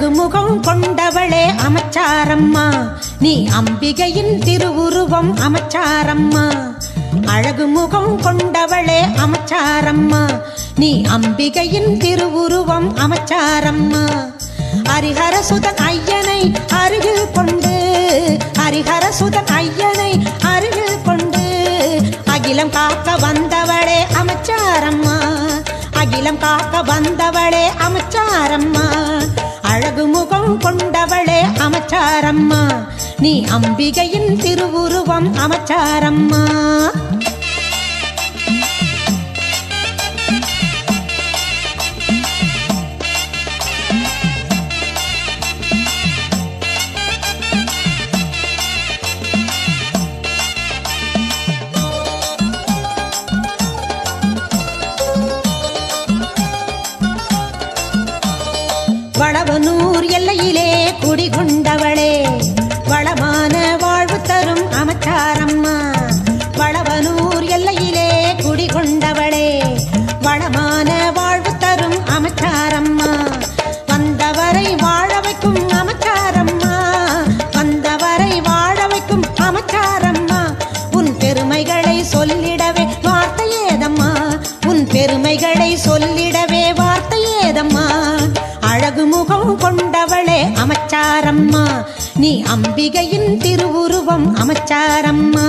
அழகு முகம் கொண்டவளே அமைச்சாரம்மா, நீ அம்பிகையின் திருவுருவம் அமைச்சாரம்மா. அழகு முகம் கொண்டவளே அமைச்சாரம்மா, நீ அம்பிகையின் திருவுருவம் அமைச்சாரம்மா. ஹரிஹரசுதன் ஐயனை அருகில் கொண்டு, ஹரிஹரசுதன் ஐயனை அருகில் கொண்டு, அகிலம் காக்க வந்தவளே அமைச்சாரம்மா, அகிலம் காக்க வந்தவளே அமைச்சாரம்மா. அழகு முகம் கொண்டவளே அமைச்சாரம்மா, நீ அம்பிகையின் திருவுருவம் அமைச்சாரம்மா. வளவனூர் எல்லையிலே குடிகொண்டவளே, வளமான வாழ்வு தரும் அமைச்சாரம்மா. வளவனூர் எல்லையிலே குடிகொண்டவளே, வளமான வாழ்வு தரும் அமைச்சாரம்மா. வந்தவரை வாழ வைக்கும் அமைச்சாரம்மா, வந்தவரை வாழ வைக்கும் அமைச்சாரம்மா. உன் பெருமைகளை சொல்லிடவே வார்த்தை ஏதம்மா, உன் பெருமைகளை சொல்லிடவே வார்த்தை ஏதம்மா. அழகு முகம் கொண்டவளே அமைச்சாரம்மா, நீ அம்பிகையின் திருவுருவம் அமைச்சாரம்மா.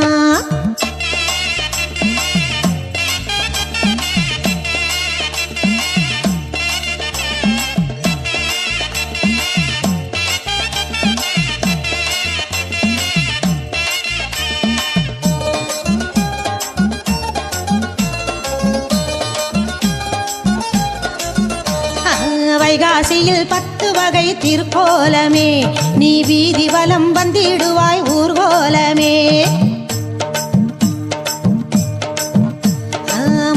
வைகாசியில் 10 வகை திருக்கோலமே, நீ வீதி வலம் வந்திடுவாய் ஊர்கோலமே.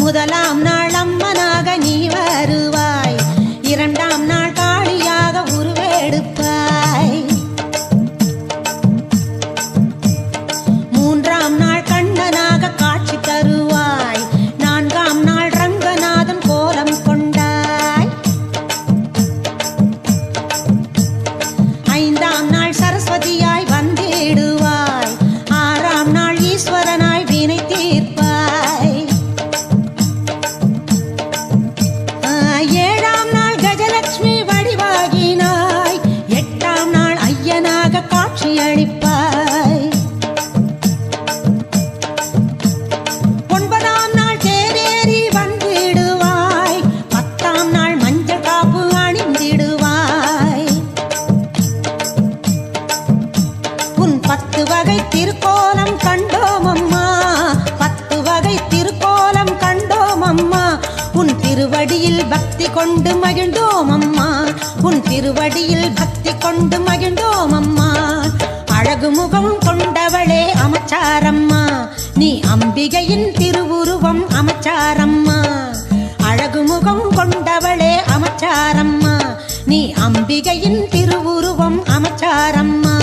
முதலாம் நாள் அம்மனாக நீ வருவாய், 2ஆம் நாள் காளியாக உருவெடுப்பாய், 3ஆம் நாள் கண்ணனாக காட்சி தருவாய், 4ஆம் நாள் ரங்கநாதன் கோலம் கொண்டாய், 5ஆம் நாள் சரஸ்வதியாய் வந்திடுவாய், 6ஆம் நாள் ஈஸ்வரனாய் வினை தீர்ப்பாய், 7ஆம் நாள் கஜலட்சுமி வடிவாகினாய், 8ஆம் நாள் ஐயனாக காட்சி அளிப்பாய், 9ஆம் நாள் தேரேறி வந்திடுவாய், 10ஆம் நாள் மஞ்சள் காப்பு அணிந்திடுவாய். உன் 10 வகை திருக்கோலம் கண்டோம் அம்மா, 10 வகை திருக்கோலம் கண்டோம் அம்மா. உன் திருவடியில் பக்தி கொண்டு மகிழ்ந்தோம் அம்மா, உன் திருவடியில் பக்தி கொண்டு மகிழ்ந்தோம் அம்மா. அழகு முகம் கொண்டவளே அமைச்சாரம்மா, நீ அம்பிகையின் திருவுருவம் அமைச்சாரம்மா. அழகு முகம் கொண்டவளே அமைச்சாரம்மா, நீ அம்பிகையின் திருவுருவம் அமைச்சாரம்மா.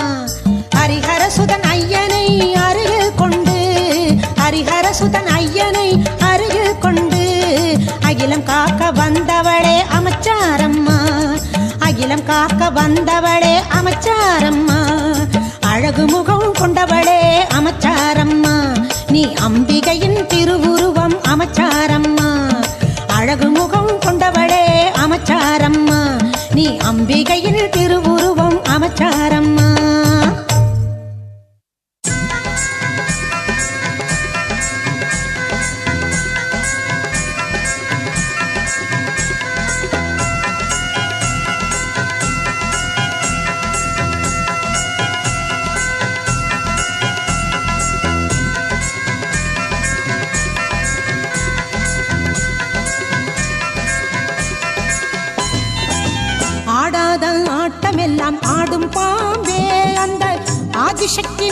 ஹரிஹரசுதன் ஐயனை அருகில் கொண்டு, ஹரிஹரசுதன் ஐயனை அருகில் கொண்டு, அகிலம் காக்க வந்தவளே அமைச்சாரம்மா, அகிலம் காக்க வந்தவளே அமைச்சாரம்மா. அழகு முகம் கொண்டவளே அமைச்சாரம்மா, நீ அம்பிகையின் திருவுருவம் அமைச்சாரம்மா. அழகு முகம் கொண்டவளே அமைச்சாரம்மா, நீ அம்பிகையின் திருவுருவம் அமைச்சாரம்மா. ஆடாத ஆட்டமெல்லாம் ஆடும் பாம்பே, அந்த ஆதிசக்தி